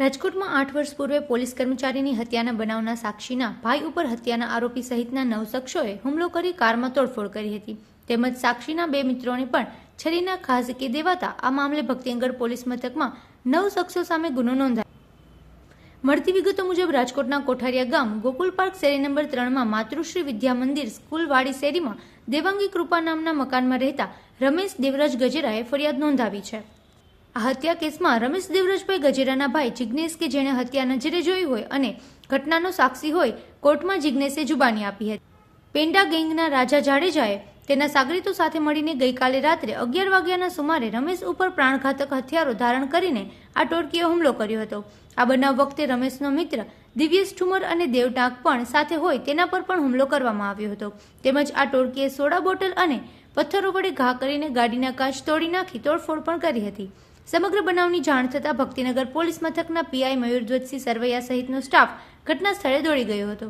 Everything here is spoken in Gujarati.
રાજકોટમાં 8 વર્ષ પૂર્વે પોલીસ કર્મચારીની હત્યાના બનાવના સાક્ષીના ભાઈ ઉપર હત્યાના આરોપી સહિતના 9 શખ્સોએ હુમલો કરી કારમાં તોડફોડ કરી હતી. તેમજ સાક્ષીના 2 મિત્રોને પણ છરીના ઘા ઝીકી દેવાતા આ મામલે ભક્તિનગર પોલીસ મથકમાં 9 શખ્સો સામે ગુનો નોંધાયો. મળતી વિગતો મુજબ રાજકોટના કોઠારિયા ગામ ગોકુલ પાર્ક શેરી નંબર 3માં માતૃશ્રી વિદ્યા મંદિર સ્કૂલવાડી શેરીમાં દેવાંગી કૃપા નામના મકાનમાં રહેતા રમેશ દેવરાજ ગજેરાએ ફરિયાદ નોંધાવી છે. આ હત્યા કેસમાં રમેશ દેવરાજભાઈ ગજેરાના ભાઈ જિજ્ઞેશ કે જેણે હત્યા નજરે જોઈ હોય અને ઘટનાનો સાક્ષી હોય કોર્ટમાં જિજ્ઞેશે જુબાની આપી હતી. પેંડા ગેંગના રાજા જાડેજાએ તેના સાગરીતો સાથે મળીને ગઈકાલે રાત્રે 11 વાગ્યાના સુમારે રમેશ ઉપર પ્રાણઘાતક હથિયારો ધારણ કરીને આ ટોળકીએ હુમલો કર્યો હતો. આ બનાવ વખતે રમેશનો મિત્ર દિવ્યેશ ઠુમર અને દેવટાંક પણ સાથે હોય તેના પર પણ હુમલો કરવામાં આવ્યો હતો. તેમજ આ ટોળકીએ સોડા બોટલ અને પથ્થરો વડે ઘા કરીને ગાડીના કાચ તોડી નાખી તોડફોડ પણ કરી હતી. સમગ્ર બનાવની જાણ થતાં ભક્તિનગર પોલીસ મથકના પીઆઈ મયુરધ્વજસિંહ સરવૈયા સહિતનો સ્ટાફ ઘટના સ્થળે દોડી ગયો હતો.